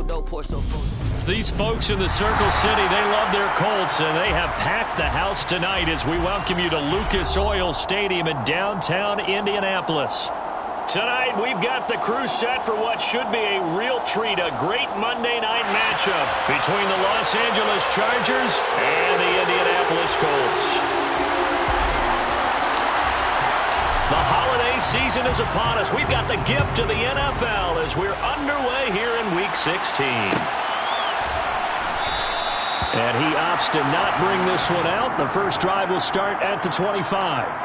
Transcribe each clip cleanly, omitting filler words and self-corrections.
These folks in the Circle City, they love their Colts, and they have packed the house tonight as we welcome you to Lucas Oil Stadium in downtown Indianapolis. Tonight, we've got the crew set for what should be a real treat, a great Monday night matchup between the Los Angeles Chargers and the Indianapolis Colts. The holiday season is upon us. We've got the gift of the NFL as we're underway here in Week 16. And he opts to not bring this one out. The first drive will start at the 25.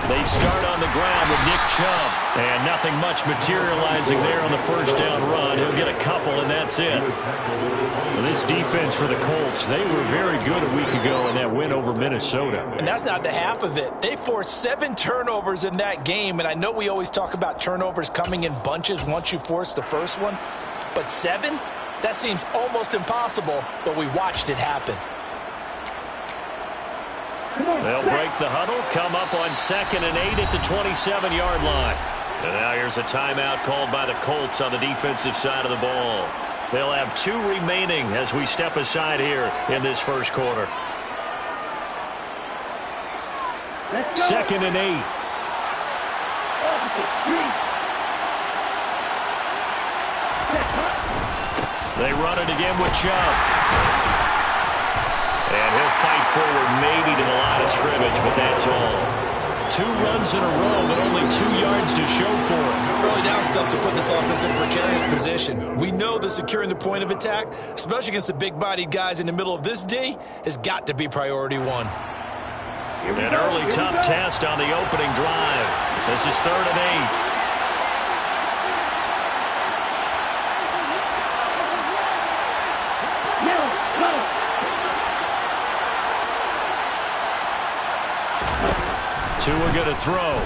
They start on the ground with Nick Chubb, and nothing much materializing there on the first down run. He'll get a couple, and that's it. Well, this defense for the Colts, they were very good a week ago in that win over Minnesota. And that's not the half of it. They forced 7 turnovers in that game, and I know we always talk about turnovers coming in bunches once you force the first one, but 7? That seems almost impossible, but we watched it happen. They'll break the huddle, come up on 2nd and 8 at the 27-yard line. And now here's a timeout called by the Colts on the defensive side of the ball. They'll have 2 remaining as we step aside here in this first quarter. 2nd and 8. They run it again with Chubb. And he'll fight forward maybe to the line of scrimmage, but that's all. 2 runs in a row, but only 2 yards to show for it. Early down stuff to put this offense in a precarious position. We know that securing the point of attack, especially against the big-bodied guys in the middle of this D, has got to be priority 1. An early tough test on the opening drive. This is 3rd and 8. Two are going to throw.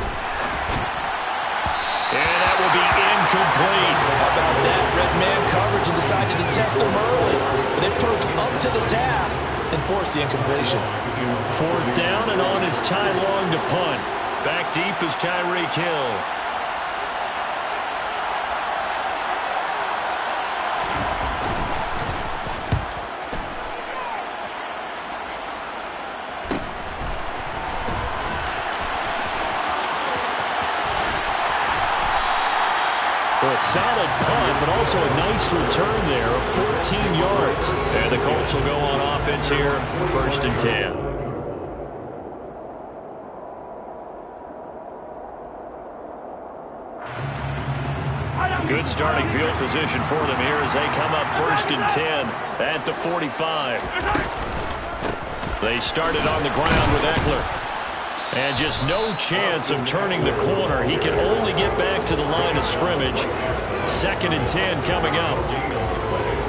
And that will be incomplete. How about that? Red man coverage and decided to test them early. But they proved up to the task and forced the incompletion. 4th down, and on is Ty Long to punt. Back deep is Tyreek Hill. A solid punt, but also a nice return there of 14 yards. And the Colts will go on offense here, 1st and 10. Good starting field position for them here as they come up 1st and 10 at the 45. They started on the ground with Eckler. And just no chance of turning the corner. He can only get back to the line of scrimmage. 2nd and 10 coming up.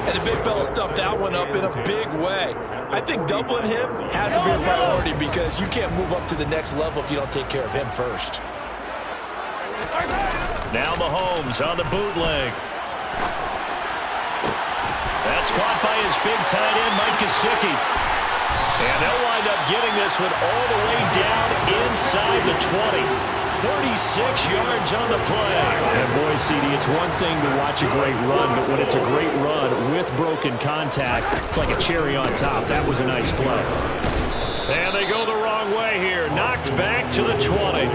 And the big fella stuffed that one up in a big way. I think doubling him has to be a priority because you can't move up to the next level if you don't take care of him first. Now Mahomes on the bootleg. That's caught by his big tight end, Mike Gesicki. And they'll wind up getting this one all the way down inside the 20. 36 yards on the play. And boy, CD, it's one thing to watch a great run, but when it's a great run with broken contact, it's like a cherry on top. That was a nice play. And they go the wrong way here. Knocked back to the 20.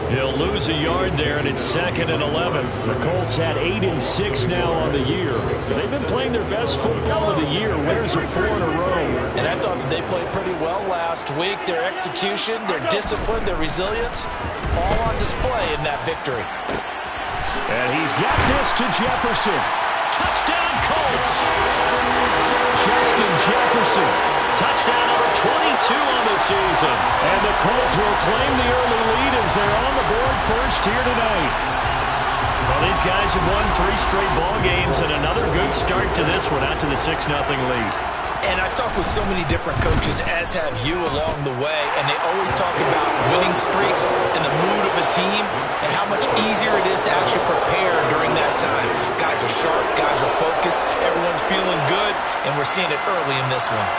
He'll lose a yard there, and it's 2nd and 11. The Colts had 8 and 6 now on the year. They've been playing their best football of the year. Winners of 4 in a row. And I thought that they played pretty well last week. Their execution, their discipline, their resilience, all on display in that victory. And he's got this to Jefferson. Touchdown, Colts. Justin Jefferson. Touchdown number 22 on the season. And the Colts will claim the early lead as they're on the board first here tonight. Well, these guys have won 3 straight ball games, and another good start to this one, out to the 6-0 lead. And I've talked with so many different coaches, as have you, along the way, and they always talk about winning streaks and the mood of a team and how much easier it is to actually prepare during that time. Guys are sharp, guys are focused, everyone's feeling good, and we're seeing it early in this one.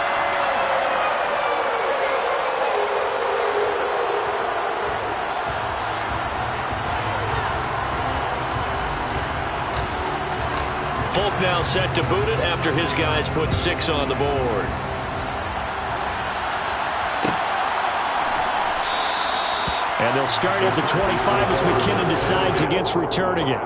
Folk now set to boot it after his guys put 6 on the board. And they'll start at the 25 as McKinnon decides against returning it.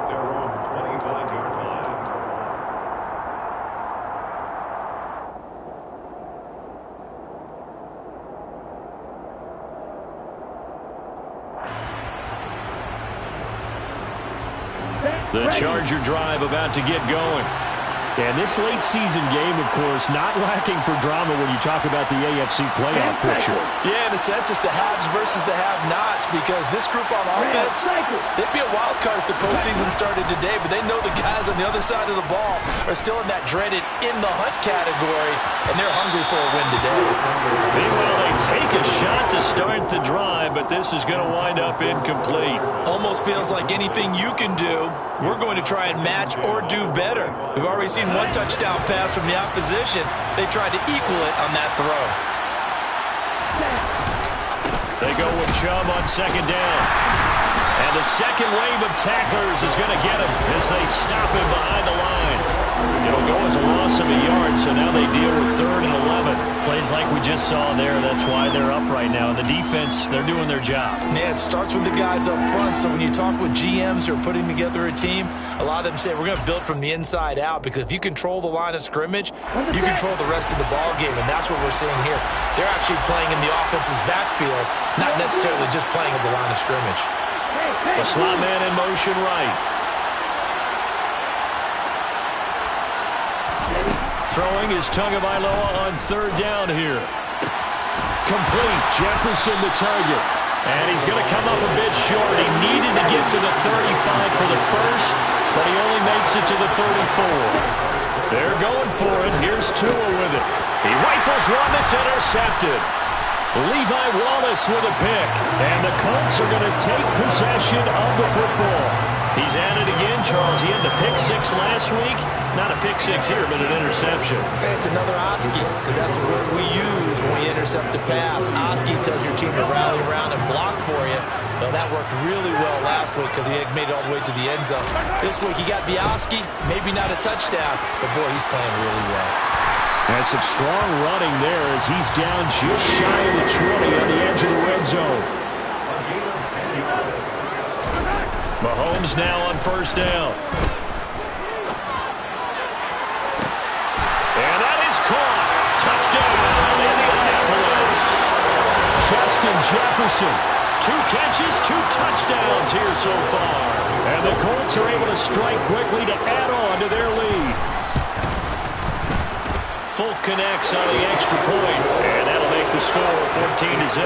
The Charger drive about to get going. And this late season game, of course, not lacking for drama when you talk about the AFC playoff picture. Yeah, in a sense, it's the haves versus the have-nots, because this group on offense, they'd be a wild card if the postseason started today, but they know the guys on the other side of the ball are still in that dreaded in-the-hunt category, and they're hungry for a win today. Meanwhile, they take a shot to start the drive, but this is going to wind up incomplete. Almost feels like anything you can do, we're going to try and match or do better. We've already seen one touchdown pass from the opposition. They tried to equal it on that throw. They go with Chubb on 2nd down. And the second wave of tacklers is going to get him as they stop him behind the line. It'll go as a loss of a yard, so now they deal with 3rd and 11. Plays like we just saw there. That's why they're up right now. The defense, they're doing their job. Yeah, it starts with the guys up front. So when you talk with GMs who are putting together a team, a lot of them say we're going to build from the inside out, because if you control the line of scrimmage, you control the rest of the ball game, and that's what we're seeing here. They're actually playing in the offense's backfield, not necessarily just playing at the line of scrimmage. The slot man in motion right. Throwing is Tagovailoa on 3rd down here. Complete. Jefferson the target. And he's going to come up a bit short. He needed to get to the 35 for the first, but he only makes it to the 34. They're going for it. Here's Tua with it. He rifles one that's intercepted. Levi Wallace with a pick. And the Colts are going to take possession of the football. He's at it again, Charles. He had the pick 6 last week. Not a pick 6 here, but an interception. It's another Oski, because that's the word we use when we intercept a pass. Oski tells your team to rally around and block for you. Well, that worked really well last week because he had made it all the way to the end zone. This week he got the Oski, maybe not a touchdown, but boy, he's playing really well. And some strong running there as he's down just shy of the 20 on the edge of the red zone. Mahomes now on 1st down. And that is caught. Touchdown, Indianapolis. Justin Jefferson. 2 catches, 2 touchdowns here so far. And the Colts are able to strike quickly to add on to their lead. Folk connects on the extra point, and that'll make the score 14-0.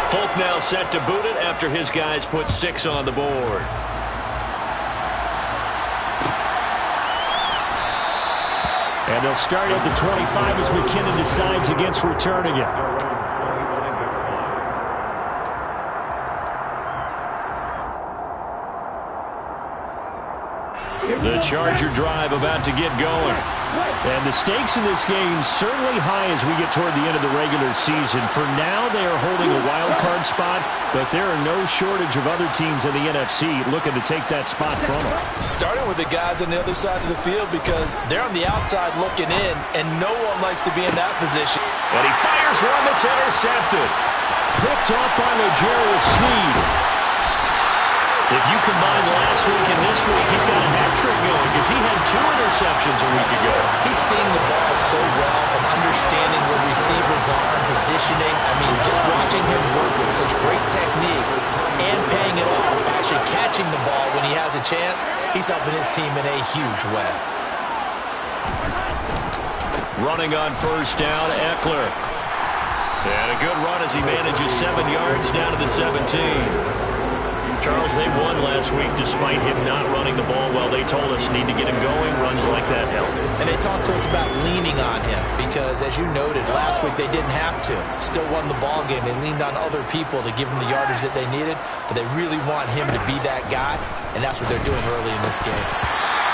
Folk now set to boot it after his guys put 6 on the board. And they'll start at the 25 as McKinnon decides against returning it. The Charger drive about to get going. And the stakes in this game certainly high as we get toward the end of the regular season. For now, they are holding a wild card spot, but there are no shortage of other teams in the NFC looking to take that spot from them. Starting with the guys on the other side of the field, because they're on the outside looking in, and no one likes to be in that position. And he fires one that's intercepted. Picked off by L'Jarius Sneed. If you combine last week and this week, he's got a hat trick going because he had 2 interceptions a week ago. He's seeing the ball so well and understanding where receivers are and positioning. I mean, just watching him work with such great technique, chance, he's helping his team in a huge way. Running on first down, Eckler. And a good run as he manages 7 yards down to the 17. Charles, they won last week despite him not running the ball well. They told us need to get him going. Runs like that help. And they talked to us about leaning on him because, as you noted, last week they didn't have to. Still won the ball game. They leaned on other people to give them the yardage that they needed, but they really want him to be that guy, and that's what they're doing early in this game.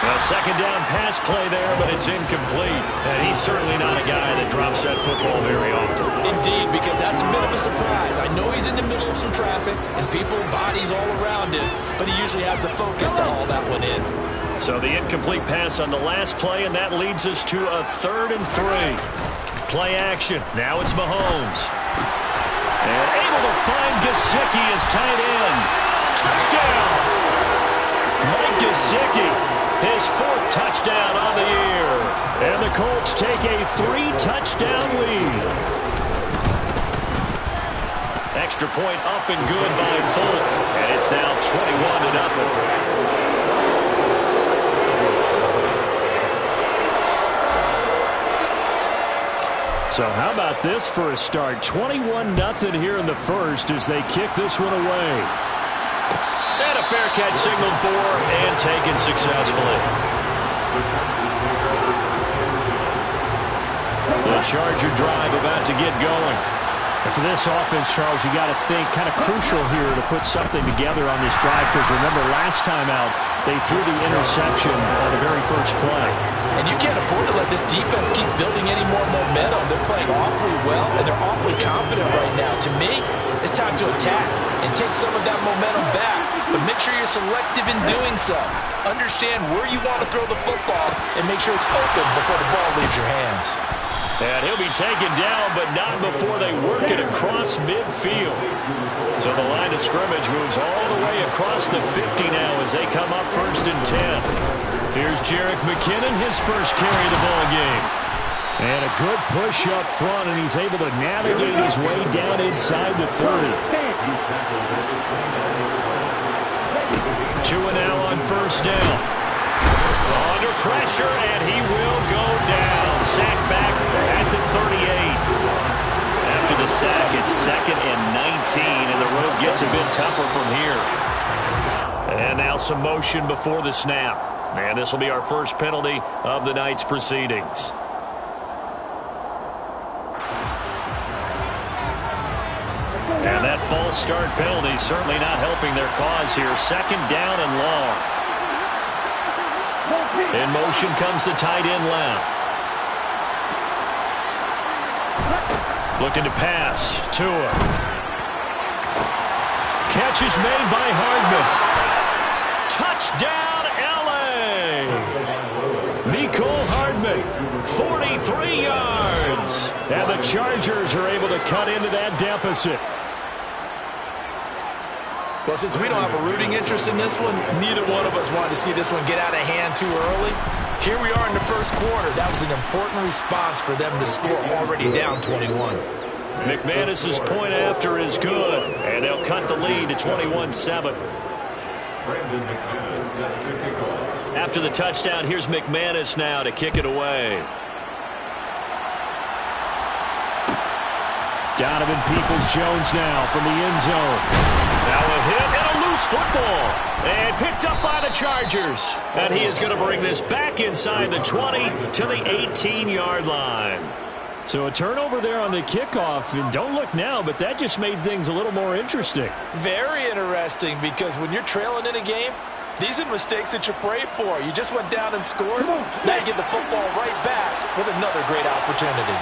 A second down pass play there, but it's incomplete. And he's certainly not a guy that drops that football very often. Indeed, because that's a bit of a surprise. I know he's in the middle of some traffic and people, bodies all around him, but he usually has the focus to haul that one in. So the incomplete pass on the last play, and that leads us to a 3rd and 3. Play action. Now it's Mahomes. And able to find Gesicki as tight end. Touchdown! Mike Gesicki. His 4th touchdown on the year. And the Colts take a 3-touchdown lead. Extra point up and good by Folk. And it's now 21-0. So how about this for a start? 21-0 here in the first as they kick this one away. And a fair catch signaled for and taken successfully. The Charger drive about to get going. And for this offense, Charles, you got to think kind of crucial here to put something together on this drive because remember last time out they threw the interception on the very first play. And you can't afford to let this defense keep building any more momentum. They're playing awfully well, and they're awfully confident right now. To me, it's time to attack and take some of that momentum back. But make sure you're selective in doing so. Understand where you want to throw the football and make sure it's open before the ball leaves your hands. And he'll be taken down, but not before they work it across midfield. So the line of scrimmage moves all the way across the 50 now as they come up 1st and 10. Here's Jerick McKinnon, his first carry of the ball game. And a good push up front, and he's able to navigate his way down inside the 30. 2 and now on first down. Under pressure, and he will go down. Sack back at the 38. After the sack, it's 2nd and 19, and the road gets a bit tougher from here. And now some motion before the snap. And this will be our first penalty of the night's proceedings. And that false start penalty certainly not helping their cause here. 2nd down and long. In motion comes the tight end left. Looking to pass. Tua. Catch is made by Hardman. Touchdown, L.A. Mecole Hardman, 43 yards. And the Chargers are able to cut into that deficit. Well, since we don't have a rooting interest in this one, neither one of us wanted to see this one get out of hand too early. Here we are in the first quarter. That was an important response for them to score already down 21. McManus's point after is good, and they'll cut the lead to 21-7. After the touchdown, here's McManus now to kick it away. Donovan Peoples-Jones now from the end zone. Now a hit and a loose football. And picked up by the Chargers. And he is going to bring this back inside the 20 to the 18-yard line. So a turnover there on the kickoff. And don't look now, but that just made things a little more interesting. Very interesting because when you're trailing in a game, these are mistakes that you pray for. You just went down and scored. Now you get the football right back with another great opportunity.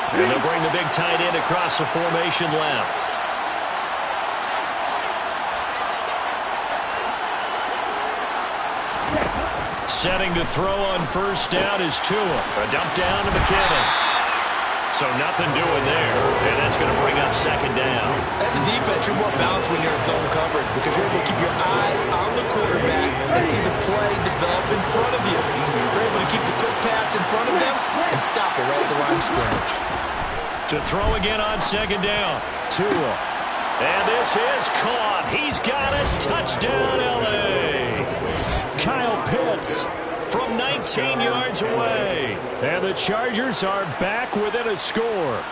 And they'll bring the big tight end across the formation left. Setting to throw on first down is Tua. A dump down to McKinnon. So nothing doing there. And that's going to bring up 2nd down. As a defense, you're more balanced when you're in zone coverage because you're able to keep your eyes on the quarterback and see the play develop in front of you. You're able to keep the quick pass in front of them and stop it right at the line of scrimmage. To throw again on 2nd down. Tua. And this is caught. He's got it. Touchdown, L.A. Kyle Pitts from 19 yards away. And the Chargers are back within a score.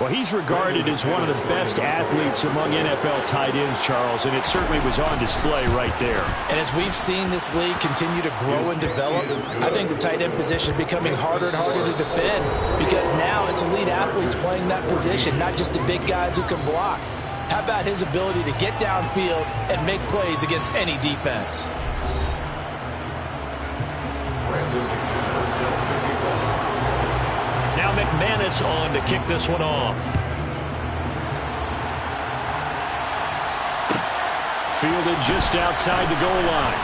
Well, he's regarded as one of the best athletes among NFL tight ends, Charles, and it certainly was on display right there. And as we've seen this league continue to grow and develop, I think the tight end position is becoming harder and harder to defend because now it's elite athletes playing that position, not just the big guys who can block. How about his ability to get downfield and make plays against any defense? Now McManus on to kick this one off. Fielded just outside the goal line.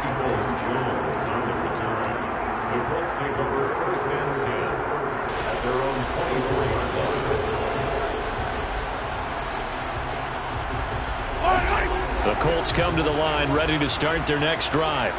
Peoples-Jones on the return. The Colts take over first and 10 at their own 24-yard line. The Colts come to the line ready to start their next drive.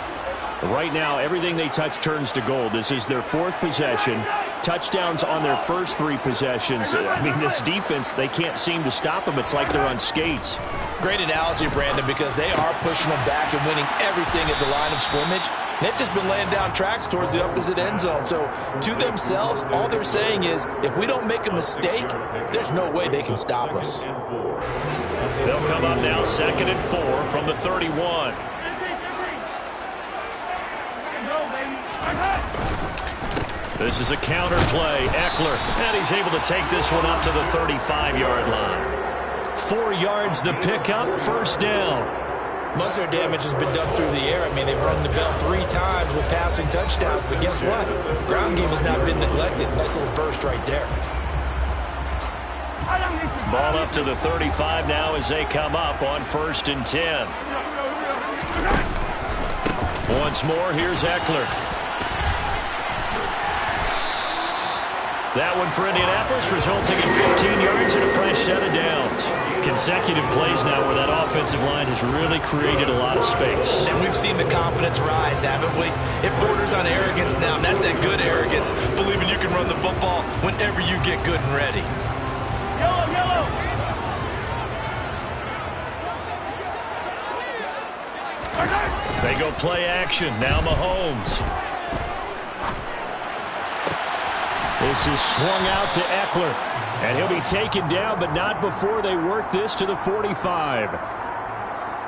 Right now, everything they touch turns to gold. This is their fourth possession. Touchdowns on their first three possessions. I mean, this defense, they can't seem to stop them. It's like they're on skates. Great analogy, Brandon, because they are pushing them back and winning everything at the line of scrimmage. They've just been laying down tracks towards the opposite end zone. So to themselves, all they're saying is, if we don't make a mistake, there's no way they can stop us. They'll come up now 2nd and 4 from the 31. This is a counter play. Eckler, and he's able to take this one up to the 35-yard line. 4 yards the pickup, first down. Most of their damage has been done through the air. I mean, they've rung the bell 3 times with passing touchdowns, but guess what? Ground game has not been neglected. Nice little burst right there. Ball up to the 35 now as they come up on 1st and 10. Once more, here's Eckler. That one for Indianapolis, resulting in 15 yards and a fresh set of downs. Consecutive plays now where that offensive line has really created a lot of space. And we've seen the confidence rise, haven't we? It borders on arrogance now, and that's that good arrogance, believing you can run the football whenever you get good and ready. Yellow, yellow. They go play action. Now Mahomes. This is swung out to Eckler. And he'll be taken down, but not before they work this to the 45.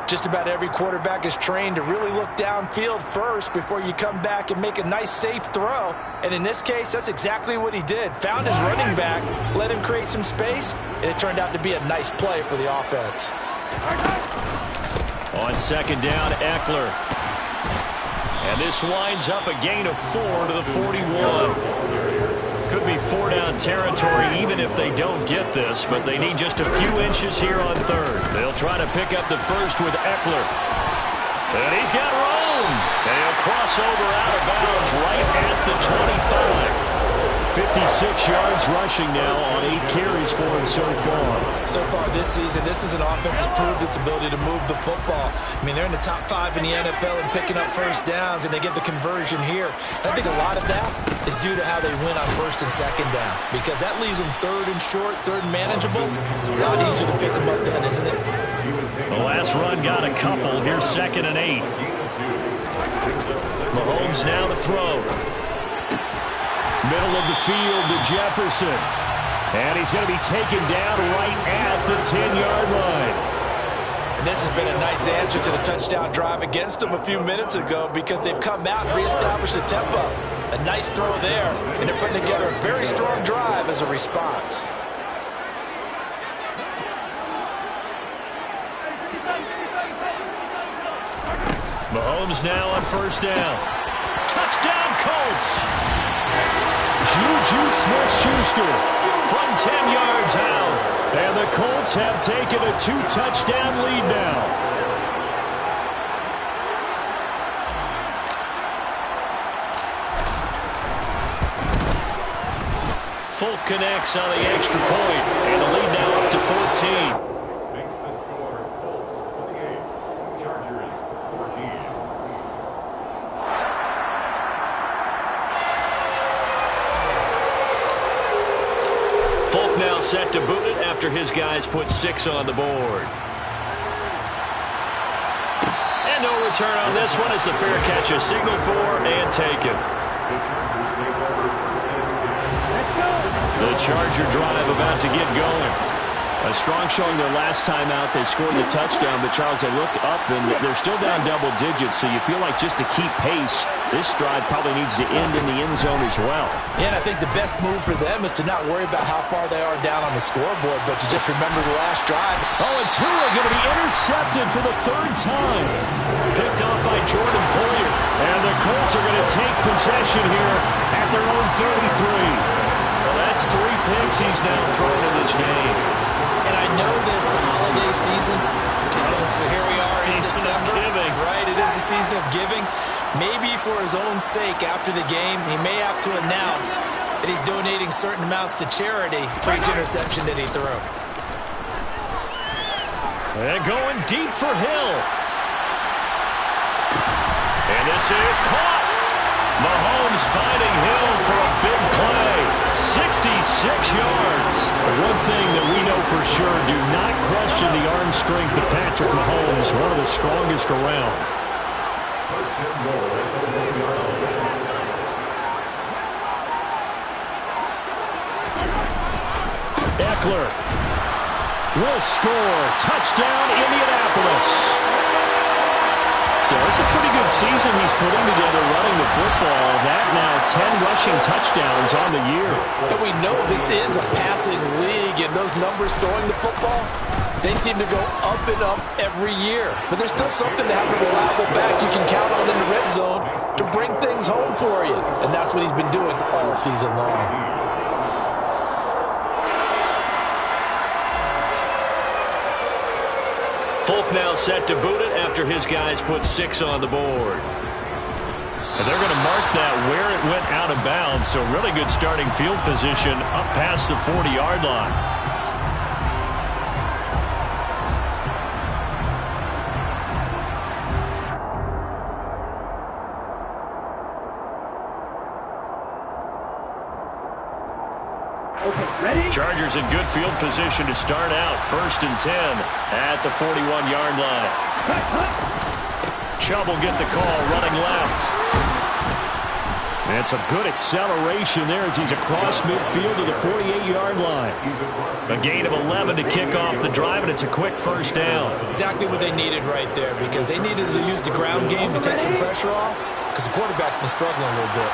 Just about every quarterback is trained to really look downfield first before you come back and make a nice, safe throw. And in this case, that's exactly what he did. Found his running back, let him create some space, and it turned out to be a nice play for the offense. On 2nd down, Eckler. And this winds up a gain of 4 to the 41. Could be 4-down territory even if they don't get this, but they need just a few inches here on 3rd. They'll try to pick up the first with Eckler. And he's got room. And he'll cross over out of bounds right at the 25. 56 yards rushing now on 8 carries for him so far. So far this season, this is an offense that's proved its ability to move the football. I mean, they're in the top 5 in the NFL in picking up first downs, and they get the conversion here. And I think a lot of that is due to how they win on 1st and 2nd down, because that leaves them 3rd and short, 3rd and manageable. A lot easier to pick them up then, isn't it? The last run got a couple. Here's 2nd and 8. Mahomes now to throw. Middle of the field to Jefferson. And he's going to be taken down right at the 10-yard line. And this has been a nice answer to the touchdown drive against them a few minutes ago, because they've come out and reestablished the tempo. A nice throw there, and they're putting together a very strong drive as a response. Mahomes now on 1st down. Touchdown, Colts! Juju Smith-Schuster from 10 yards out. And the Colts have taken a 2-touchdown lead now. Folk connects on the extra point, and the lead now up to 14. Makes the score Colts 28, Chargers 14. set to boot it after his guys put 6 on the board. And no return on this one as the fair catch is signaled for and taken. The Chargers take over first and 10. The Charger drive about to get going. A strong showing their last time out. They scored the touchdown, but Charles, they looked up and they're still down double digits, so you feel like just to keep pace, this drive probably needs to end in the end zone as well. Yeah, and I think the best move for them is to not worry about how far they are down on the scoreboard, but to just remember the last drive. Oh, and Tua going to be intercepted for the 3rd time. Picked off by Jordan Poyer. And the Colts are going to take possession here at their own 33. Well, that's 3 picks he's now thrown in this game. And I know this, the holiday season, because here we are in December. Right, it is the season of giving. Maybe for his own sake after the game, he may have to announce that he's donating certain amounts to charity for each interception that he threw. And going deep for Hill. And this is caught. Mahomes finding Hill for a big play. 66 yards. One thing that we know for sure, do not question the arm strength of Patrick Mahomes, one of the strongest around. First and goal at the 1-yard line. Eckler will score. Touchdown, Indianapolis. So it's a pretty good season he's putting together running the football. That now 10 rushing touchdowns on the year. And we know this is a passing league, and those numbers throwing the football, they seem to go up and up every year. But there's still something to have a reliable back you can count on in the red zone to bring things home for you. And that's what he's been doing all season long. Folk now set to boot it after his guys put 6 on the board. And they're going to mark that where it went out of bounds, so really good starting field position up past the 40-yard line. Chargers in good field position to start out. 1st and 10 at the 41-yard line. Chubb will get the call running left. And some good acceleration there as he's across midfield to the 48-yard line. A gain of 11 to kick off the drive, and it's a quick 1st down. Exactly what they needed right there, because they needed to use the ground game to take some pressure off, because the quarterback's been struggling a little bit.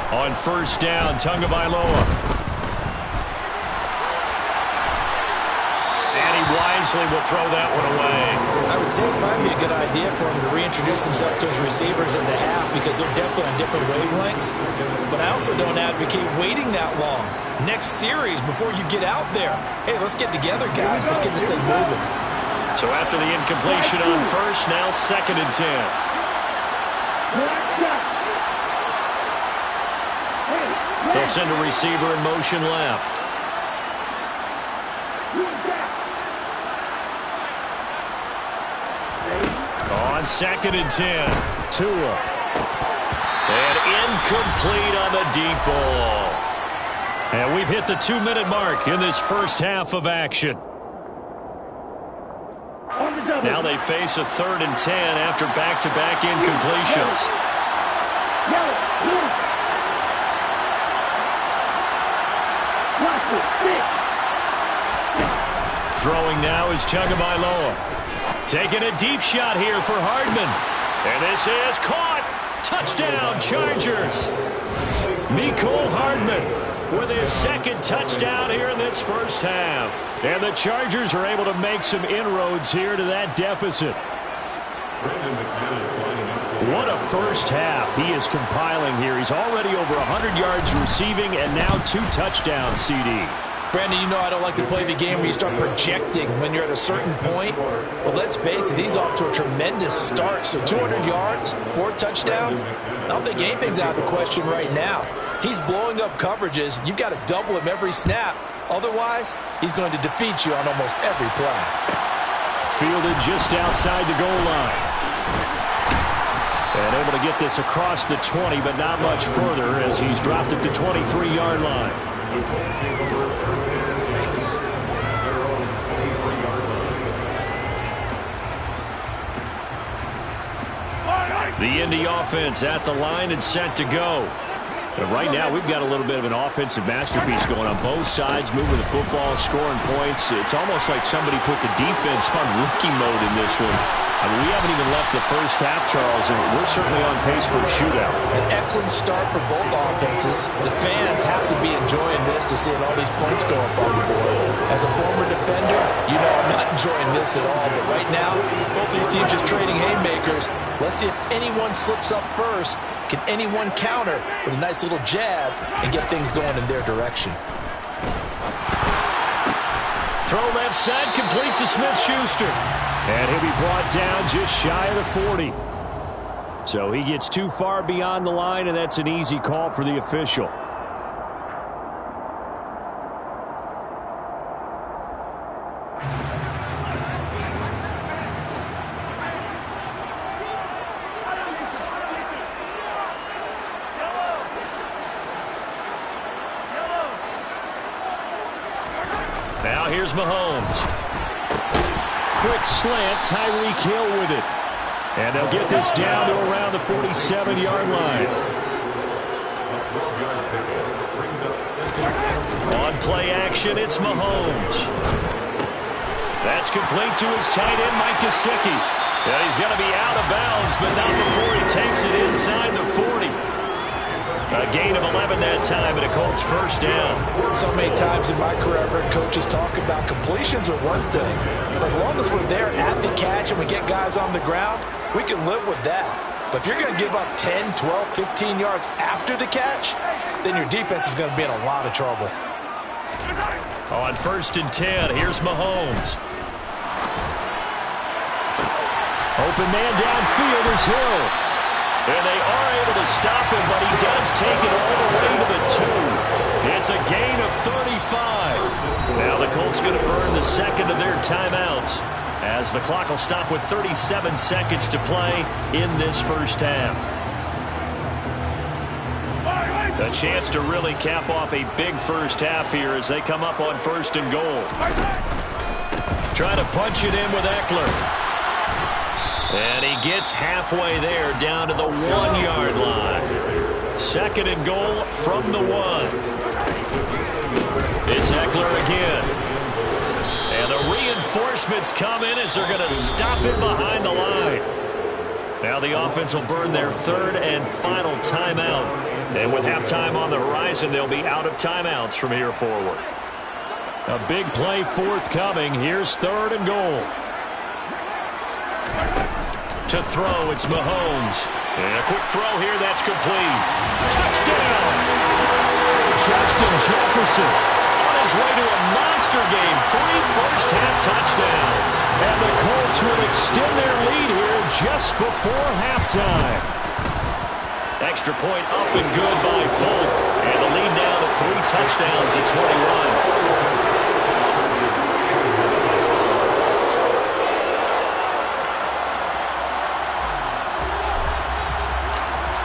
On 1st down, Tagovailoa. And he wisely will throw that one away. I would say it'd probably be a good idea for him to reintroduce himself to his receivers in the half, because they're definitely on different wavelengths. But I also don't advocate waiting that long. Next series, before you get out there, hey, let's get together, guys. Let's get this thing moving. So after the incompletion on 1st, now 2nd and 10. They'll send a receiver in motion left. On 2nd and 10, Tua. And incomplete on the deep ball. And we've hit the 2-minute mark in this 1st half of action. Now they face a 3rd and 10 after back-to-back incompletions. Throwing now is Tagovailoa. Taking a deep shot here for Hardman. And this is caught. Touchdown, Chargers. Mecole Hardman with his 2nd touchdown here in this 1st half. And the Chargers are able to make some inroads here to that deficit. What a 1st half he is compiling here. He's already over 100 yards receiving and now 2 touchdowns, CD. Brandon, you know I don't like to play the game where you start projecting when you're at a certain point. Well, let's face it, he's off to a tremendous start. So 200 yards, 4 touchdowns. I don't think anything's out of the question right now. He's blowing up coverages. You've got to double him every snap. Otherwise, he's going to defeat you on almost every play. Fielded just outside the goal line. And able to get this across the 20, but not much further as he's dropped at the 23-yard line. The Colts take over first and 10 at their own 23-yard line. The Indy offense at the line and set to go. But right now, we've got a little bit of an offensive masterpiece going on both sides, moving the football, scoring points. It's almost like somebody put the defense on rookie mode in this one. I mean, we haven't even left the first half, Charles, and we're certainly on pace for a shootout. An excellent start for both offenses. The fans have to be enjoying this to see all these points go up on the board. As a former defender, you know I'm not enjoying this at all. But right now, both these teams just trading haymakers. Let's see if anyone slips up first. Can anyone counter with a nice little jab and get things going in their direction? Throw left side, complete to Smith-Schuster. And he'll be brought down just shy of the 40. So he gets too far beyond the line, and that's an easy call for the official. Now here's Mahomes. Quick slant, Tyreek Hill with it. And they'll get this down to around the 47-yard line. A 12-yard pickup brings up second. On play action, it's Mahomes. That's complete to his tight end, Mike Gesicki. And he's going to be out of bounds, but not before he takes it inside the 40. A gain of 11 that time, and a Colts first down. So many times in my career, I've heard coaches talk about completions are one thing. But as long as we're there at the catch and we get guys on the ground, we can live with that. But if you're going to give up 10, 12, 15 yards after the catch, then your defense is going to be in a lot of trouble. On first and 10, here's Mahomes. Open man downfield is Hill. And they are able to stop him, but he does take it all the way to the 2. It's a gain of 35. Now the Colts going to burn the second of their timeouts as the clock will stop with 37 seconds to play in this first half. A chance to really cap off a big first half here as they come up on first and goal. Trying to punch it in with Eckler. And he gets halfway there down to the 1-yard line. Second and goal from the 1. It's Eckler again. And the reinforcements come in as they're going to stop him behind the line. Now the offense will burn their third and final timeout. And with halftime on the horizon, they'll be out of timeouts from here forward. A big play forthcoming. Here's third and goal. To throw, it's Mahomes. And a quick throw here, that's complete. Touchdown! Justin Jefferson. On his way to a monster game. 3 first-half touchdowns. And the Colts will extend their lead here just before halftime. Extra point up and good by Folk. And the lead now to 3 touchdowns at 21.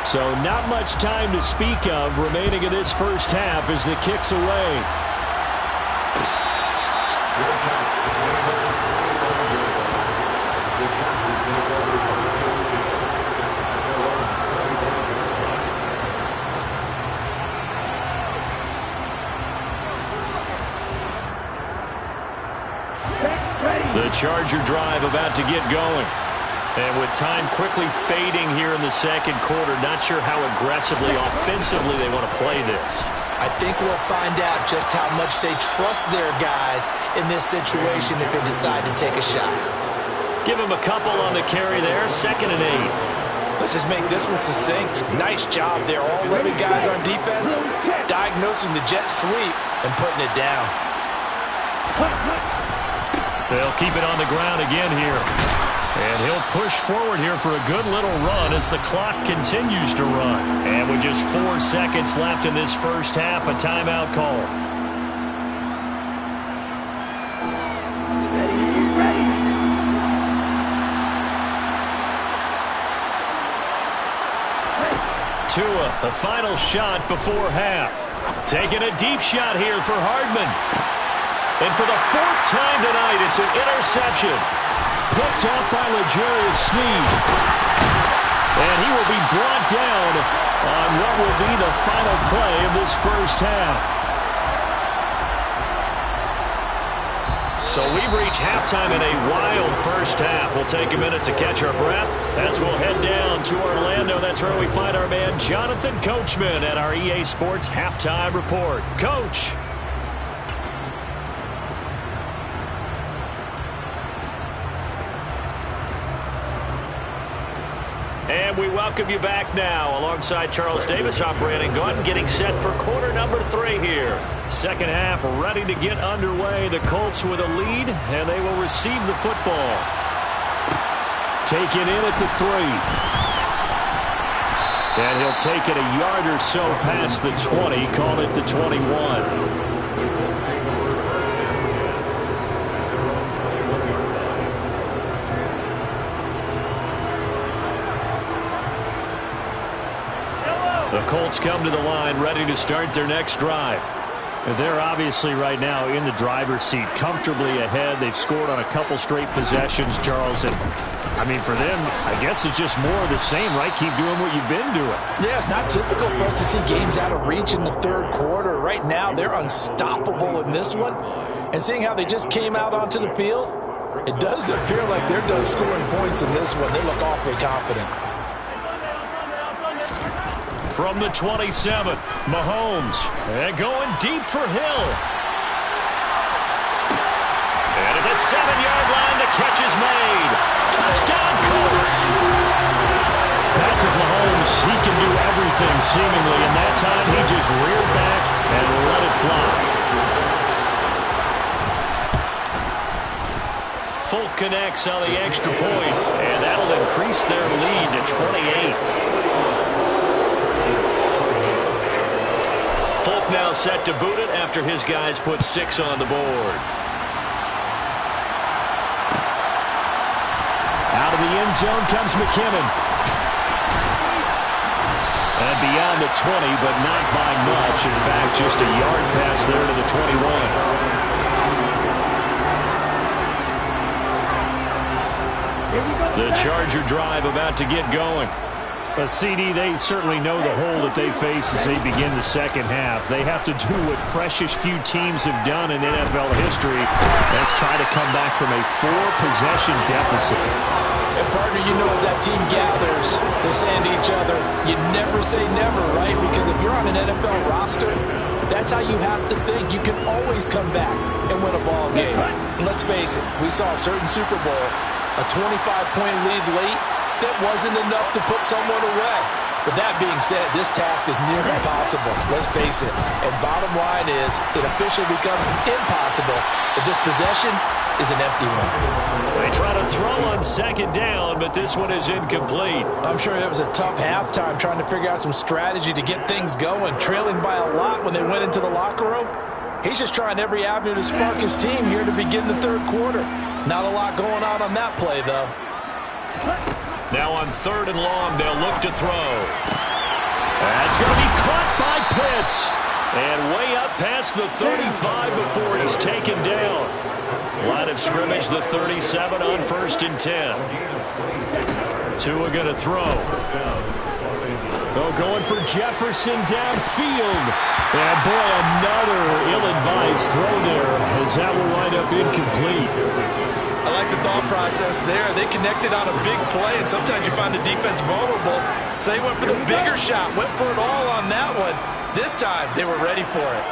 So not much time to speak of remaining in this first half as the kick's away. The Charger drive about to get going. And with time quickly fading here in the second quarter, not sure how aggressively, offensively they want to play this. I think we'll find out just how much they trust their guys in this situation if they decide to take a shot. Give them a couple on the carry there, 2nd and 8. Let's just make this one succinct. Nice job there. All 11 guys on defense diagnosing the jet sweep and putting it down. They'll keep it on the ground again here. And he'll push forward here for a good little run as the clock continues to run. And with just 4 seconds left in this first half, a timeout call. Tua, the final shot before half. Taking a deep shot here for Hardman. And for the 4th time tonight, it's an interception. Picked off by L'Jarius Sneed. And he will be brought down on what will be the final play of this first half. So we've reached halftime in a wild first half. We'll take a minute to catch our breath as we'll head down to Orlando. That's where we find our man Jonathan Coachman at our EA Sports Halftime Report. Coach. And we welcome you back now. Alongside Charles Davis, I'm Brandon Gordon, getting set for quarter number 3 here. Second half ready to get underway. The Colts with a lead, and they will receive the football. Taken in at the 3. And he'll take it a yard or so past the 20, call it the 21. The Colts come to the line ready to start their next drive. They're obviously right now in the driver's seat, comfortably ahead. They've scored on a couple straight possessions, Charles. And, I mean, for them, I guess it's just more of the same, right? Keep doing what you've been doing. Yeah, it's not typical for us to see games out of reach in the third quarter. Right now, they're unstoppable in this one. And seeing how they just came out onto the field, it does appear like they're done scoring points in this one. They look awfully confident. From the 27, Mahomes, and going deep for Hill. And at the 7-yard line, the catch is made. Touchdown, Colts. Patrick Mahomes, he can do everything seemingly, and that time he just reared back and let it fly. Folk connects on the extra point, and that'll increase their lead to 28. Folk now set to boot it after his guys put 6 on the board. Out of the end zone comes McKinnon. And beyond the 20, but not by much. In fact, just a yard pass there to the 21. The Charger drive about to get going. But CD, they certainly know the hole that they face as they begin the second half. They have to do what precious few teams have done in NFL history. That's try to come back from a 4-possession deficit. And partner, you know, as that team gathers, they're saying to each other, you never say never, right? Because if you're on an NFL roster, that's how you have to think. You can always come back and win a ball game. And let's face it, we saw a certain Super Bowl, a 25-point lead late, that wasn't enough to put someone away. But that being said, this task is near impossible. Let's face it. And bottom line is, it officially becomes impossible if this possession is an empty one. They try to throw on second down, but this one is incomplete. I'm sure it was a tough halftime trying to figure out some strategy to get things going, trailing by a lot when they went into the locker room. He's just trying every avenue to spark his team here to begin the third quarter. Not a lot going on that play, though. Now on 3rd and long, they'll look to throw. That's going to be caught by Pitts. And way up past the 35 before he's taken down. Line of scrimmage, the 37 on 1st and 10. Tua going to throw. Oh, going for Jefferson downfield. And boy, another ill-advised throw there as that will wind up incomplete. I like the thought process there. They connected on a big play, and sometimes you find the defense vulnerable. So they went for the bigger shot, went for it all on that one. This time, they were ready for it.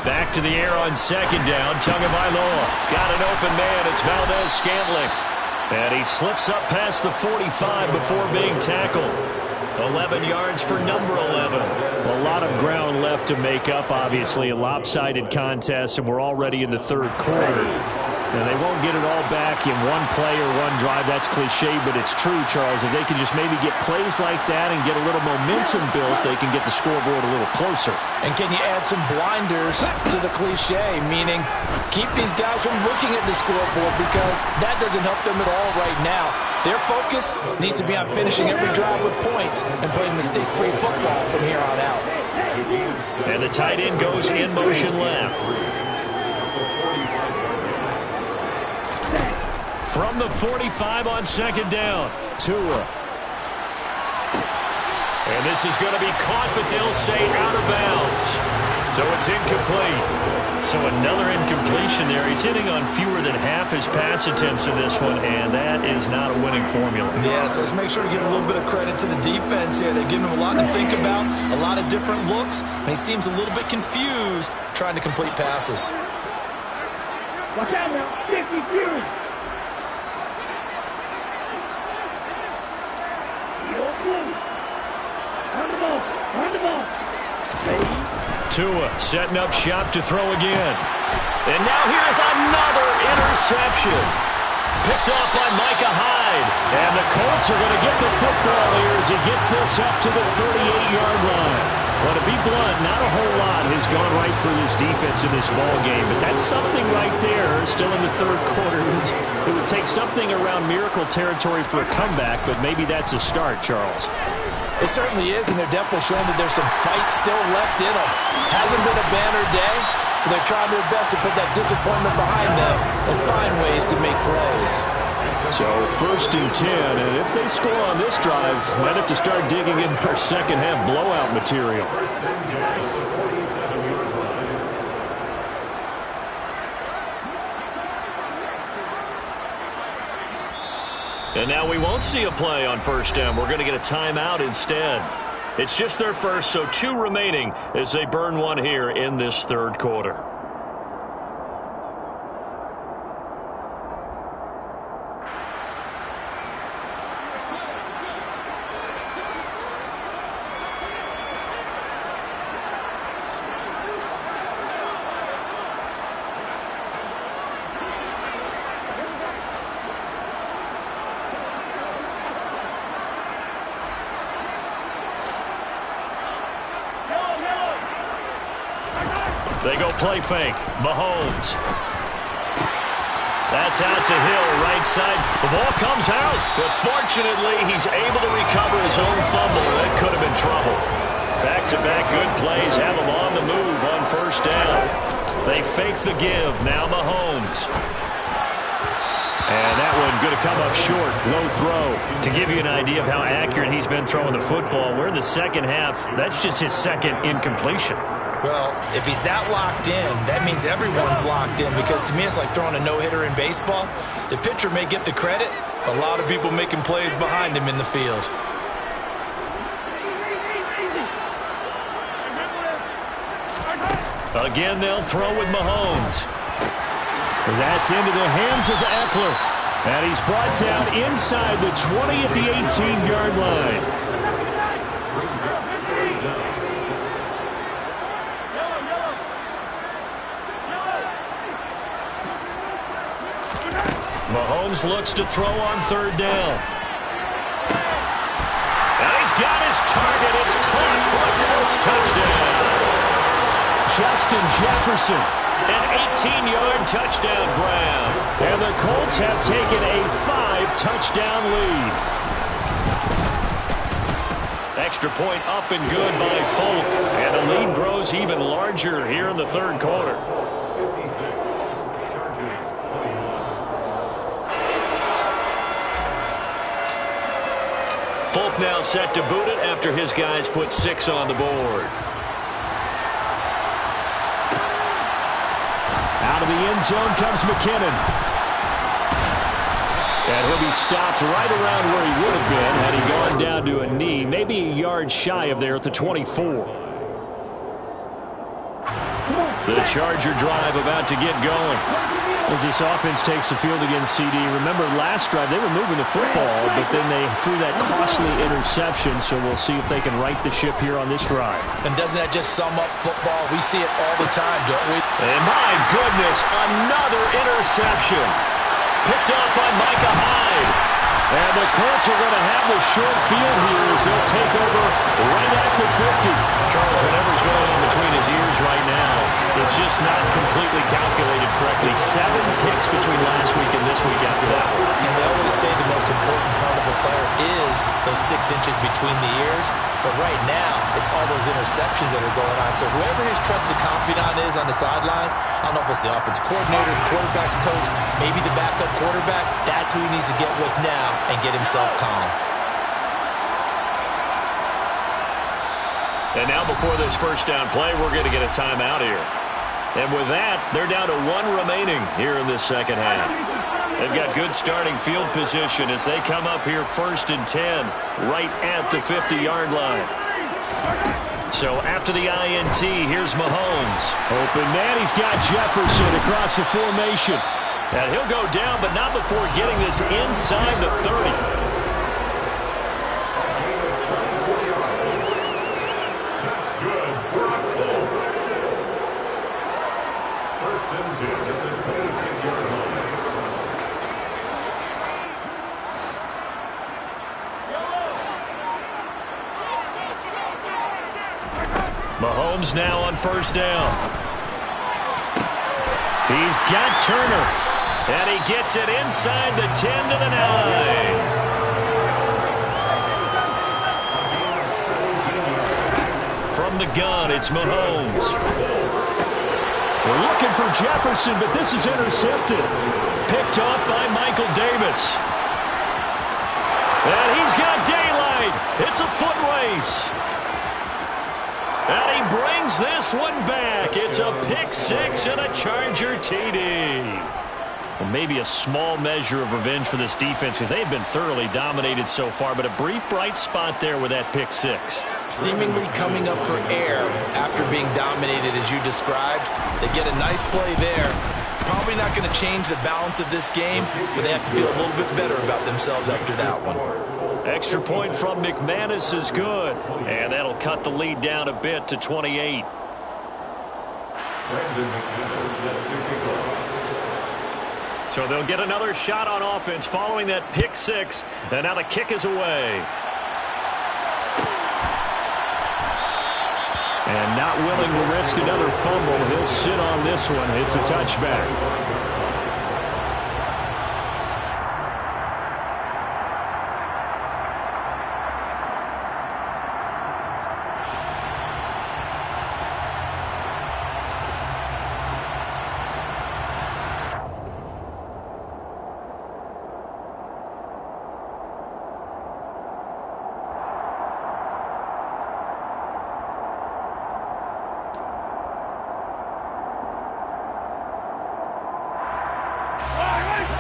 Back to the air on second down. Tagovailoa got an open man. It's Valdez-Scantling. And he slips up past the 45 before being tackled. 11 yards for number 11. A lot of ground left to make up, obviously. A lopsided contest, and we're already in the third quarter. And they won't get it all back in one play or one drive. That's cliche, but it's true, Charles. If they can just maybe get plays like that and get a little momentum built, they can get the scoreboard a little closer. And can you add some blinders to the cliche, meaning keep these guys from looking at the scoreboard, because that doesn't help them at all right now. Their focus needs to be on finishing every drive with points and playing mistake-free football from here on out. And the tight end goes in motion left. From the 45 on second down, Tua. And this is going to be caught, but they'll say out of bounds. So it's incomplete. So another incompletion there. He's hitting on fewer than half his pass attempts in this one, and that is not a winning formula. Yes, let's make sure we give a little bit of credit to the defense here. They're giving him a lot to think about, a lot of different looks, and he seems a little bit confused trying to complete passes. Watch out now. Sticky Fury. Run the ball. Tua setting up shop to throw again. And now here's another interception. Picked off by Micah Hyde. And the Colts are going to get the football here as he gets this up to the 38-yard line. Well, to be blunt, not a whole lot has gone right for this defense in this ball game, but that's something right there. Still in the third quarter. It would take something around miracle territory for a comeback, but maybe that's a start, Charles. It certainly is, and they're definitely showing that there's some fight still left in them. Hasn't been a banner day, but they're trying their best to put that disappointment behind them and find ways to make plays. So 1st and 10, and if they score on this drive, might have to start digging in our second half blowout material. First and 10 at the 47-yard line. And now we won't see a play on first down. We're going to get a timeout instead. It's just their first, so 2 remaining as they burn one here in this third quarter. They go play fake. Mahomes. That's out to Hill, right side. The ball comes out, but fortunately he's able to recover his own fumble. That could have been trouble. Back-to-back good plays have him on the move on first down. They fake the give. Now Mahomes. And that one going to come up short. Low throw. To give you an idea of how accurate he's been throwing the football, we're in the second half. That's just his second incompletion. Well, if he's that locked in, that means everyone's locked in, because to me it's like throwing a no-hitter in baseball. The pitcher may get the credit, but a lot of people making plays behind him in the field. Again, they'll throw with Mahomes. That's into the hands of Eckler. And he's brought down inside the 20 at the 18-yard line. Mahomes looks to throw on third down. And he's got his target. It's caught for a Colts touchdown. Justin Jefferson, an 18-yard touchdown grab. And the Colts have taken a 5-touchdown lead. Extra point up and good by Folk. And the lead grows even larger here in the third quarter. Folk now set to boot it after his guys put 6 on the board. Out of the end zone comes McKinnon. And he'll be stopped right around where he would have been had he gone down to a knee, maybe a yard shy of there at the 24. The Charger drive about to get going. As this offense takes the field against CD, remember last drive they were moving the football, but then they threw that costly interception, so we'll see if they can right the ship here on this drive. And doesn't that just sum up football? We see it all the time, don't we? And my goodness, another interception. Picked up by Micah Hyde. And the Colts are going to have the short field here as they'll take over right at the 50. Charles, whatever's going on between his ears right now, it's just not completely calculated correctly. 7 picks between last week and this week after that one. And they always say the most important part of a player is those 6 inches between the ears. But right now, it's all those interceptions that are going on. So whoever his trusted confidant is on the sidelines, I don't know if it's the offensive coordinator, the quarterback's coach, maybe the backup quarterback, that's who he needs to get with now and get himself calm. And now before this first down play, we're going to get a timeout here. And with that, they're down to 1 remaining here in this second half. They've got good starting field position as they come up here 1st and 10, right at the 50-yard line. So after the INT, here's Mahomes. Open man, he's got Jefferson across the formation. And he'll go down, but not before getting this inside the 30. That's good for a Colts. 1st and 10 at the 26-yard line. Mahomes now on 1st down. He's got Turner. And he gets it inside the 10 to the 9. From the gun, it's Mahomes. We're looking for Jefferson, but this is intercepted. Picked off by Michael Davis. And he's got daylight. It's a foot race. And he brings this one back. It's a pick 6 and a Charger TD. Well, maybe a small measure of revenge for this defense because they've been thoroughly dominated so far, but a brief bright spot there with that pick 6. Seemingly coming up for air after being dominated as you described. They get a nice play there. Probably not going to change the balance of this game, but they have to feel a little bit better about themselves after that one. Extra point from McManus is good, and that'll cut the lead down a bit to 28. Brandon McManus set to kick off. So they'll get another shot on offense following that pick 6, and now the kick is away. And not willing to risk another fumble, he'll sit on this one. It's a touchback.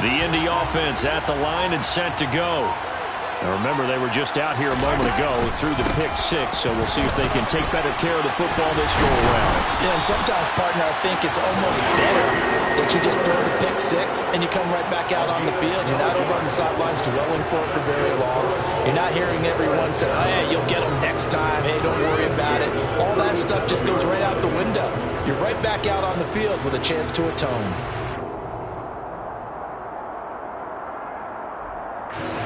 The Indy offense at the line and set to go. Now remember, they were just out here a moment ago through the pick 6, so we'll see if they can take better care of the football this go-around. Yeah, and sometimes, partner, I think it's almost better that you just throw the pick 6 and you come right back out on the field. You're not over on the sidelines dwelling for it for very long. You're not hearing everyone say, oh, yeah, you'll get them next time. Hey, don't worry about it. All that stuff just goes right out the window. You're right back out on the field with a chance to atone.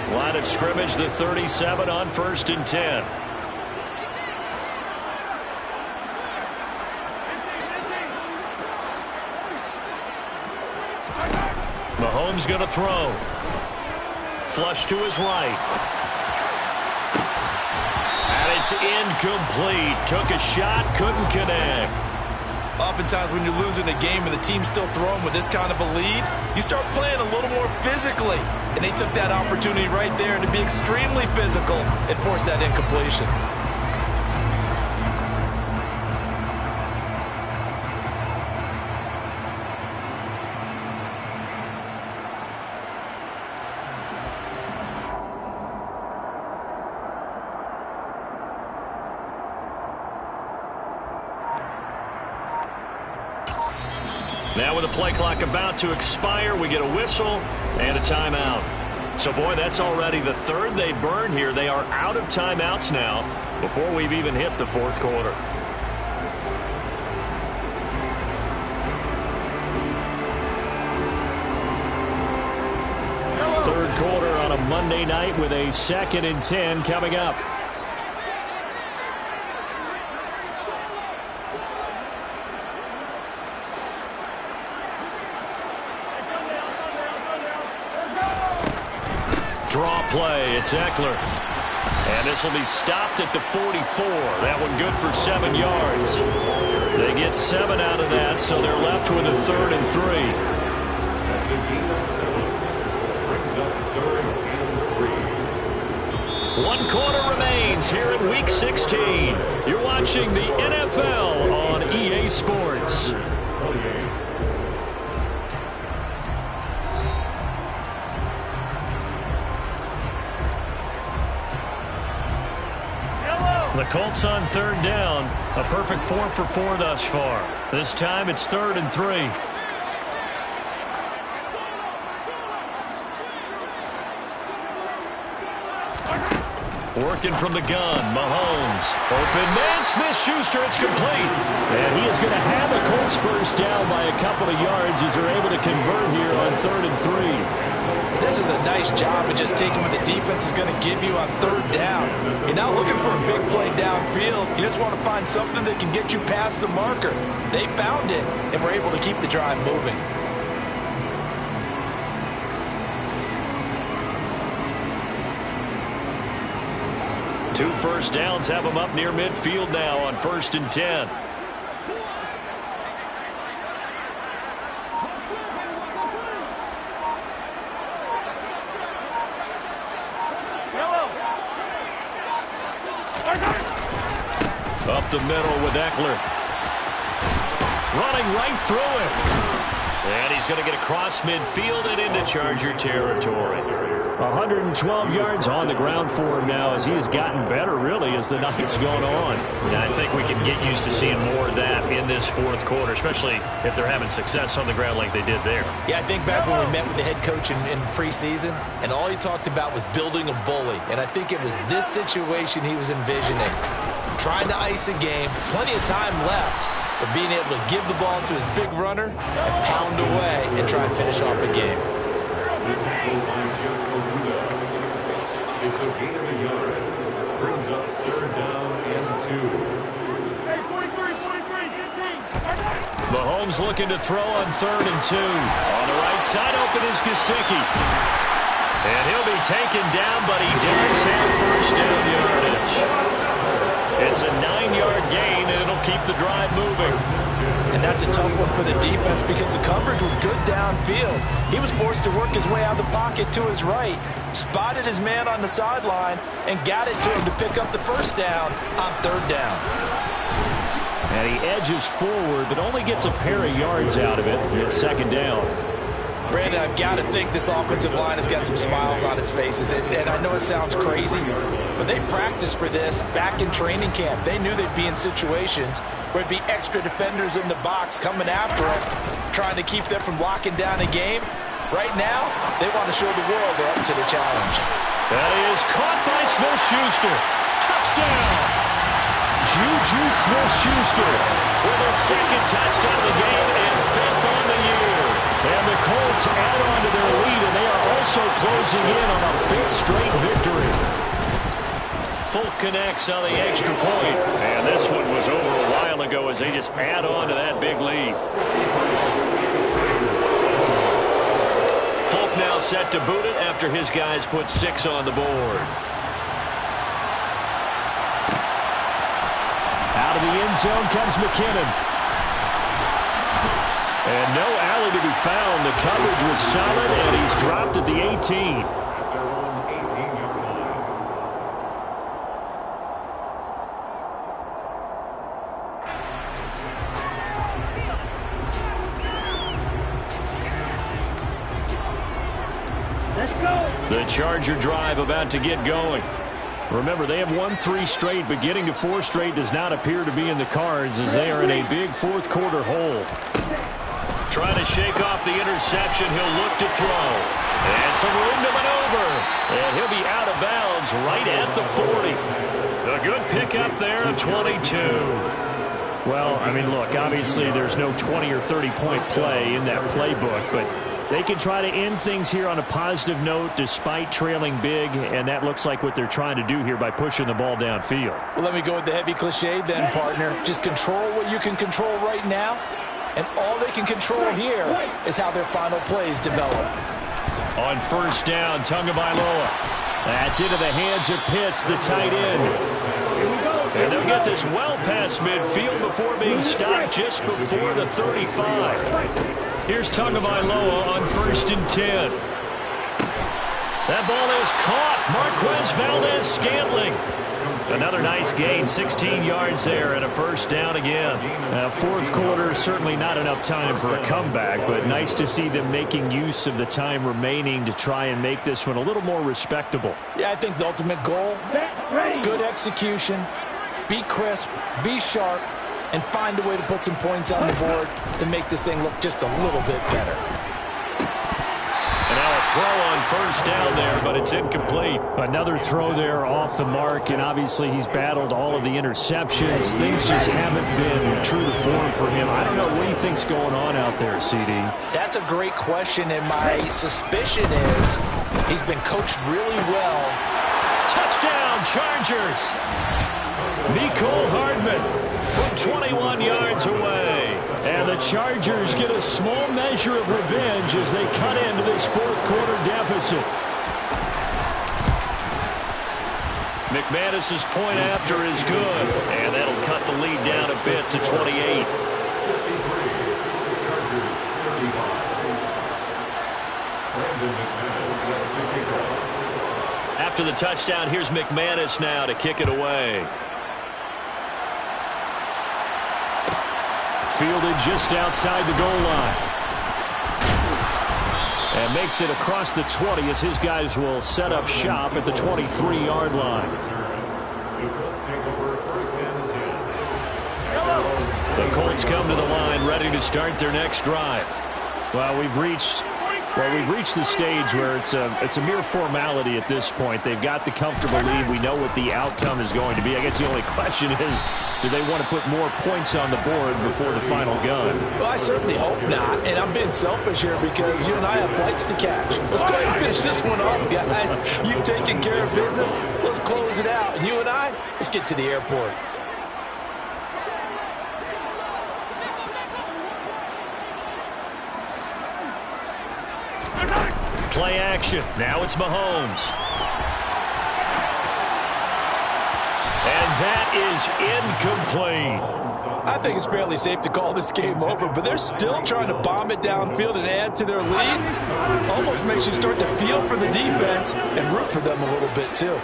Line of scrimmage, the 37 on 1st and 10. Mahomes going to throw. Flush to his right. And it's incomplete. Took a shot, couldn't connect. Oftentimes when you're losing a game and the team's still throwing with this kind of a lead, you start playing a little more physically. And they took that opportunity right there to be extremely physical and force that incompletion. Now with the play clock about to expire, we get a whistle and a timeout. So, boy, that's already the third they burned here. They are out of timeouts now before we've even hit the fourth quarter. Third quarter on a Monday night with a 2nd and 10 coming up. Draw play, it's Eckler. And this will be stopped at the 44. That one good for 7 yards. They get 7 out of that, so they're left with a 3rd and 3. That's a gain of 7. Brings up 3rd and 3. 1 quarter remains here in Week 16. You're watching the NFL on EA Sports. The Colts on 3rd down. A perfect 4 for 4 thus far. This time it's 3rd and 3. Working from the gun, Mahomes. Open man, Smith-Schuster, it's complete. And he is going to have the Colts first down by a couple of yards as they're able to convert here on 3rd and 3. This is a nice job of just taking what the defense is going to give you on 3rd down. You're not looking for a big play downfield. You just want to find something that can get you past the marker. They found it, and were able to keep the drive moving. Two first downs have them up near midfield now on 1st and 10. Up the middle with Eckler. Running right through it. And he's going to get across midfield and into Charger territory. 112 yards on the ground for him now as he has gotten better, really, as the night's gone on. And I think we can get used to seeing more of that in this fourth quarter, especially if they're having success on the ground like they did there. Yeah, I think back when we met with the head coach in preseason, and all he talked about was building a bully. And I think it was this situation he was envisioning. Trying to ice a game, plenty of time left, but being able to give the ball to his big runner and pound away and try and finish off a game. It's a gain of a yard. Brings up 3rd down and 2. Hey, 43, 15. Mahomes looking to throw on 3rd and 2. On the right side open is Gesicki. And he'll be taken down, but he does have first down yardage. It's a 9-yard gain, and it'll keep the drive moving. And that's a tough one for the defense because the coverage was good downfield. He was forced to work his way out of the pocket to his right, spotted his man on the sideline, and got it to him to pick up the first down on 3rd down. And he edges forward, but only gets a pair of yards out of it. It's 2nd down. Brandon, I've got to think this offensive line has got some smiles on its faces. And I know it sounds crazy, but they practiced for this back in training camp. They knew they'd be in situations where it'd be extra defenders in the box coming after them, trying to keep them from locking down a game. Right now, they want to show the world they're up to the challenge. That is caught by Smith-Schuster. Touchdown! Juju Smith-Schuster with a 2nd touchdown of the game and 5th on the year. And the Colts add on to their lead, and they are also closing in on a 5th straight victory. Fulk connects on the extra point. And this one was over a while ago as they just add on to that big lead. Fulk now set to boot it after his guys put 6 on the board. Out of the end zone comes McKinnon. And no alley to be found. The coverage was solid, and he's dropped at the 18. At their own 18-yard line. Let's go. The Charger drive about to get going. Remember, they have won 3 straight, but getting to 4 straight does not appear to be in the cards as they are in a big fourth quarter hole. Trying to shake off the interception. He'll look to throw. And some room to maneuver. And he'll be out of bounds right at the 40. A good pickup there at 22. Well, I mean, look, obviously there's no 20 or 30-point play in that playbook, but they can try to end things here on a positive note despite trailing big, and that looks like what they're trying to do here by pushing the ball downfield. Well, let me go with the heavy cliche then, partner. Just control what you can control right now, and all they can control here is how their final plays develop. On first down, Tagovailoa. That's into the hands of Pitts, the tight end. And they'll get this well past midfield before being stopped just before the 35. Here's Tagovailoa on first and 10. That ball is caught. Marquez Valdes-Scantling. Another nice gain, 16 yards there, and a first down again. Fourth quarter, certainly not enough time for a comeback, but nice to see them making use of the time remaining to try and make this one a little more respectable. Yeah, I think the ultimate goal, good execution, be crisp, be sharp, and find a way to put some points on the board to make this thing look just a little bit better. And now a throw on first down there, but it's incomplete. Another throw there off the mark, and obviously he's battled all of the interceptions. Things just haven't been true to form for him. I don't know what he thinks going on out there, CD. That's a great question, and my suspicion is he's been coached really well. Touchdown, Chargers! Mecole Hardman from 21 yards away. And the Chargers get a small measure of revenge as they cut into this fourth quarter deficit. McManus's point after is good, and that'll cut the lead down a bit to 28. 63, Chargers 35. Brandon McManus set to kick off. After the touchdown, here's McManus now to kick it away. Fielded just outside the goal line. And makes it across the 20 as his guys will set up shop at the 23-yard line. The Colts take over first and 10. The Colts come to the line ready to start their next drive. Well, we've reached the stage where it's a mere formality at this point. They've got the comfortable lead. We know what the outcome is going to be. I guess the only question is, do they want to put more points on the board before the final gun? Well, I certainly hope not, and I'm being selfish here because you and I have flights to catch. Let's go ahead and finish this one off, guys. You've taken care of business. Let's close it out. And you and I, let's get to the airport. Play action. Now it's Mahomes. And that is incomplete. I think it's fairly safe to call this game over, but they're still trying to bomb it downfield and add to their lead. Almost makes you start to feel for the defense and root for them a little bit, too.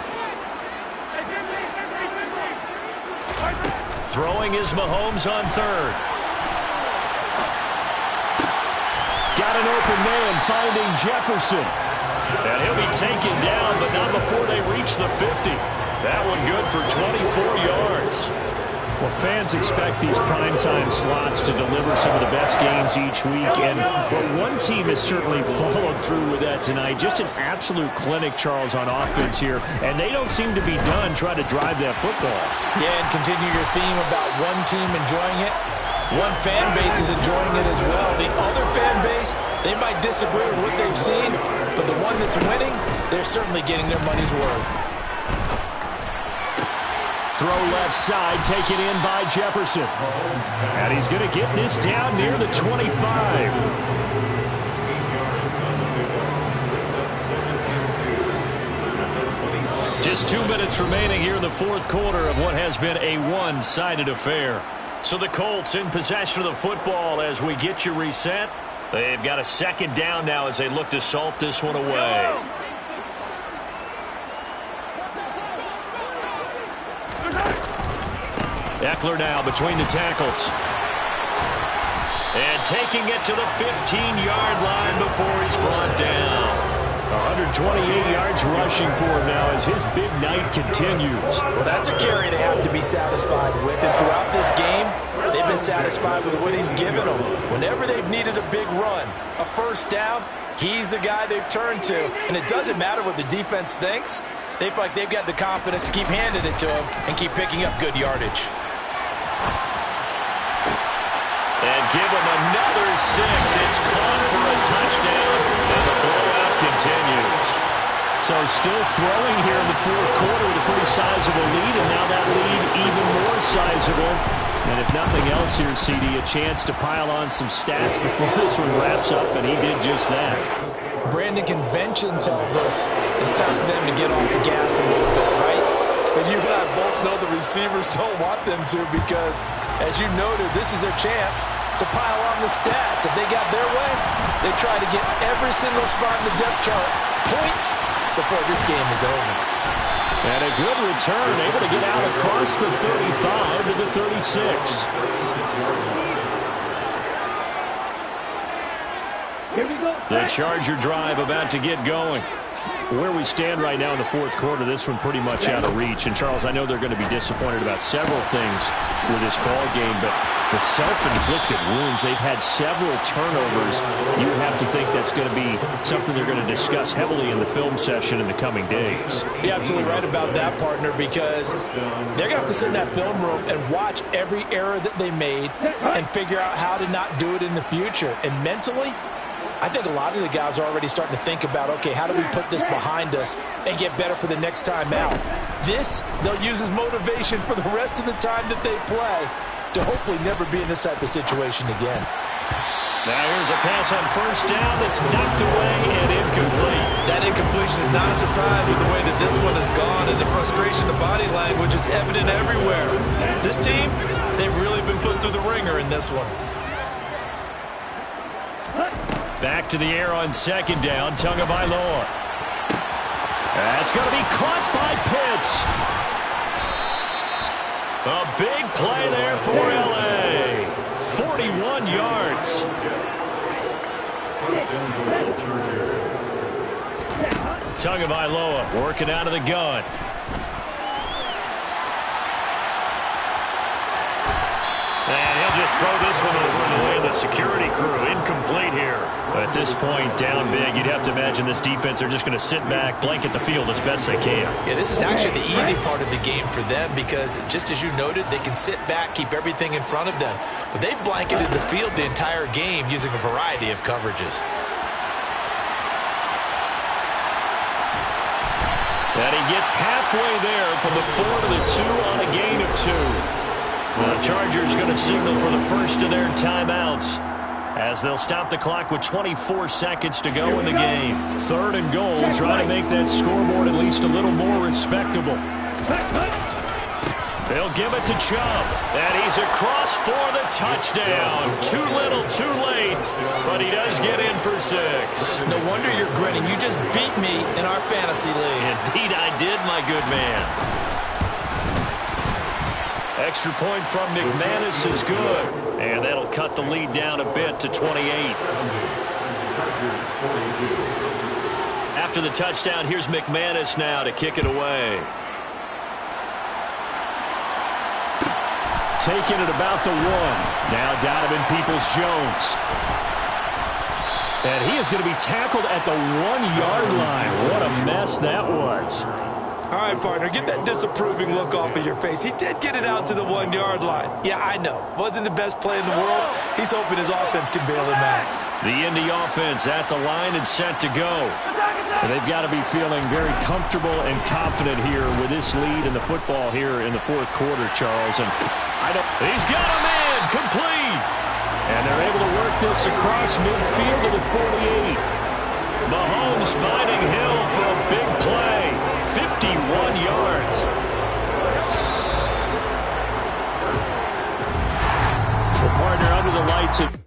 Throwing is Mahomes on third. Got an open man finding Jefferson. And he'll be taken down, but not before they reach the 50. That one good for 24 yards. Well, fans expect these primetime slots to deliver some of the best games each week, and one team has certainly followed through with that tonight. Just an absolute clinic, Charles, on offense here, and they don't seem to be done trying to drive that football. Yeah, and continue your theme about one team enjoying it. One fan base is enjoying it as well. The other fan base, they might disagree with what they've seen, but the one that's winning, they're certainly getting their money's worth. Throw left side, taken in by Jefferson. And he's going to get this down near the 25. Just 2 minutes remaining here in the fourth quarter of what has been a one-sided affair. So the Colts in possession of the football as we get you reset. They've got a second down now as they look to salt this one away. Eckler now between the tackles. And taking it to the 15-yard line before he's brought down. 128 yards rushing for him now as his big night continues. Well, that's a carry they have to be satisfied with. And throughout this game, They've been satisfied with what he's given them. Whenever they've needed a big run, a first down, he's the guy they've turned to. And it doesn't matter what the defense thinks. They feel like they've got the confidence to keep handing it to him and keep picking up good yardage. And give him another 6. It's caught for a touchdown, and the blowout continues. So still throwing here in the fourth quarter with a pretty sizable lead, and now that lead even more sizable. And if nothing else here, CD, a chance to pile on some stats before this one wraps up, and he did just that. Brandon, convention tells us it's time for them to get off the gas a little bit, right? But you and I both know the receivers don't want them to because, as you noted, this is their chance to pile on the stats. If they got their way, they try to get every single spot in the depth chart points before this game is over. And a good return, able to get out across the 35 to the 36. Here we go. The Charger drive about to get going. Where we stand right now in the fourth quarter, this one pretty much out of reach. And, Charles, I know they're going to be disappointed about several things with this ball game, but the self-inflicted wounds, they've had several turnovers. You have to think that's going to be something they're going to discuss heavily in the film session in the coming days. You're absolutely right about that, partner, because they're going to have to sit in that film room and watch every error that they made and figure out how to not do it in the future. And mentally, I think a lot of the guys are already starting to think about, okay, how do we put this behind us and get better for the next time out? This, they'll use as motivation for the rest of the time that they play to hopefully never be in this type of situation again. Now here's a pass on first down that's knocked away and incomplete. That incompletion is not a surprise with the way that this one has gone, and the frustration, the body language is evident everywhere. This team, they've really been put through the ringer in this one. Back to the air on second down, Tagovailoa. That's going to be caught by Pitts. A big play there for L.A. 41 yards. Tagovailoa working out of the gun. And he'll just throw this one over the way of the security crew. Incomplete here. At this point, down big, you'd have to imagine this defense, they're just going to sit back, blanket the field as best they can. Yeah, this is actually the easy part of the game for them because, just as you noted, they can sit back, keep everything in front of them. But they've blanketed the field the entire game using a variety of coverages. And he gets halfway there from the 4 to the 2 on a gain of 2. The Chargers going to signal for the first of their timeouts as they'll stop the clock with 24 seconds to go in the game. 3rd and goal, try to make that scoreboard at least a little more respectable. They'll give it to Chubb, and he's across for the touchdown. Too little, too late, but he does get in for 6. No wonder you're grinning. You just beat me in our fantasy league. Indeed I did, my good man. Extra point from McManus is good. And that'll cut the lead down a bit to 28. After the touchdown, here's McManus now to kick it away. Taking it about the 1. Now Donovan Peoples-Jones. And he is going to be tackled at the 1-yard line. What a mess that was. All right, partner, get that disapproving look off of your face. He did get it out to the 1-yard line. Yeah, I know. Wasn't the best play in the world. He's hoping his offense can bail him out. The Indy offense at the line and set to go. And they've got to be feeling very comfortable and confident here with this lead in the football here in the fourth quarter, Charles. And he's got a man complete. And they're able to work this across midfield to the 48. Mahomes finding Hill for a big play. 51 yards. The partner under the lights.